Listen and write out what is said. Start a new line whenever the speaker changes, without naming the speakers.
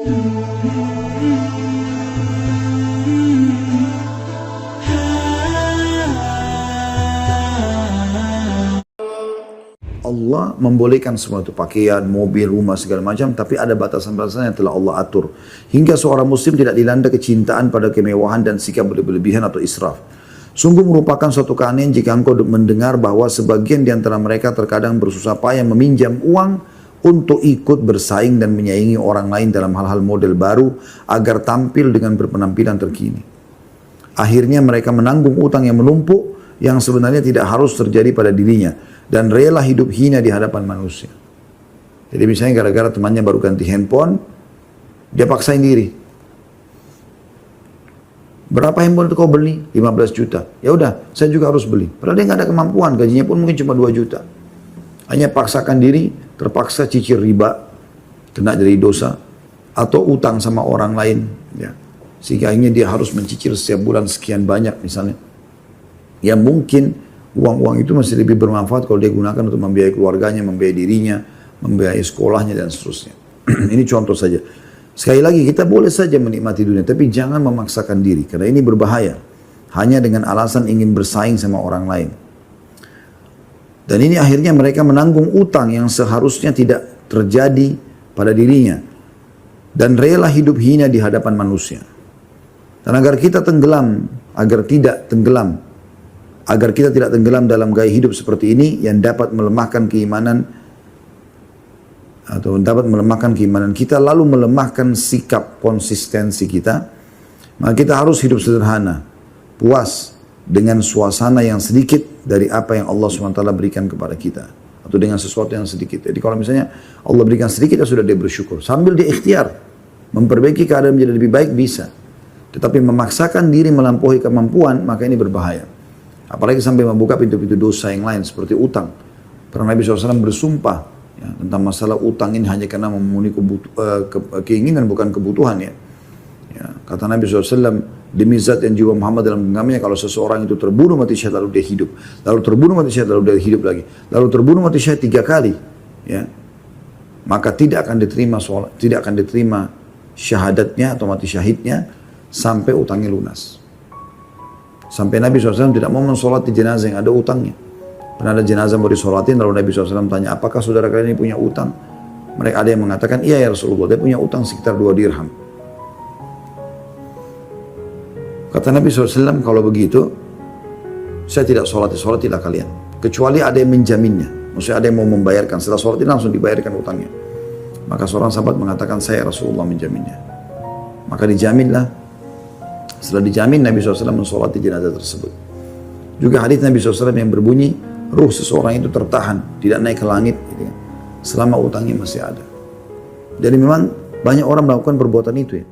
Allah membolehkan semua itu, pakaian, mobil, rumah, segala macam, tapi ada batasan-batasan yang telah Allah atur. Hingga seorang muslim tidak dilanda kecintaan pada kemewahan dan sikap berlebihan atau israf. Sungguh merupakan suatu keanehan jika engkau mendengar bahwa sebagian di antara mereka terkadang bersusah payah meminjam uang untuk ikut bersaing dan menyaingi orang lain dalam hal-hal model baru agar tampil dengan berpenampilan terkini. Akhirnya mereka menanggung utang yang menumpuk yang sebenarnya tidak harus terjadi pada dirinya dan rela hidup hina di hadapan manusia. Jadi misalnya gara-gara temannya baru ganti handphone, dia paksain diri. Berapa handphone itu kau beli? 15 juta. Ya udah, saya juga harus beli. Padahal dia nggak ada kemampuan, gajinya pun mungkin cuma 2 juta. Hanya paksakan diri, terpaksa cicil riba, kena jadi dosa, atau utang sama orang lain. Ya. Sehingga akhirnya dia harus mencicil setiap bulan sekian banyak misalnya. Ya mungkin uang-uang itu masih lebih bermanfaat kalau dia gunakan untuk membiayai keluarganya, membiayai dirinya, membiayai sekolahnya dan seterusnya. Ini contoh saja. Sekali lagi kita boleh saja menikmati dunia, tapi jangan memaksakan diri karena ini berbahaya. Hanya dengan alasan ingin bersaing sama orang lain. Dan ini akhirnya mereka menanggung utang yang seharusnya tidak terjadi pada dirinya dan rela hidup hina di hadapan manusia. Dan agar kita tenggelam, agar kita tidak tenggelam dalam gaya hidup seperti ini yang dapat melemahkan keimanan kita, lalu melemahkan sikap konsistensi kita, maka kita harus hidup sederhana, puas dengan suasana yang sedikit dari apa yang Allah SWT berikan kepada kita, atau dengan sesuatu yang sedikit. Jadi kalau misalnya Allah berikan sedikit, ya sudah dia bersyukur, sambil dia ikhtiar memperbaiki keadaan menjadi lebih baik bisa. Tetapi memaksakan diri melampaui kemampuan, maka ini berbahaya. Apalagi sampai membuka pintu-pintu dosa yang lain seperti utang. Karena Nabi SAW bersumpah ya, tentang masalah utang ini hanya karena memenuhi keinginan bukan kebutuhan ya. Ya. Kata Nabi SAW, demi zat yang jiwa Muhammad dalam genggamnya, kalau seseorang itu terbunuh mati syahid lalu dia hidup, lalu terbunuh mati syahid lalu dia hidup lagi, lalu terbunuh mati syahid 3 kali, ya, maka tidak akan diterima syahadatnya atau mati syahidnya sampai utangnya lunas. Sampai Nabi SAW tidak mau mensolati jenazah yang ada utangnya. Pernah ada jenazah mau disolatin, lalu Nabi SAW tanya, apakah saudara kalian ini punya utang? Mereka ada yang mengatakan, iya ya Rasulullah, dia punya utang sekitar 2 dirham. Kata Nabi SAW, kalau begitu, saya tidak solatilah kalian. Kecuali ada yang menjaminnya. Maksudnya ada yang mau membayarkan. Setelah sholatin langsung dibayarkan utangnya. Maka seorang sahabat mengatakan, saya Rasulullah menjaminnya. Maka dijaminlah. Setelah dijamin, Nabi SAW mensolati jenazah tersebut. Juga hadis Nabi SAW yang berbunyi, ruh seseorang itu tertahan, tidak naik ke langit, gitu ya, selama utangnya masih ada. Jadi memang banyak orang melakukan perbuatan itu ya.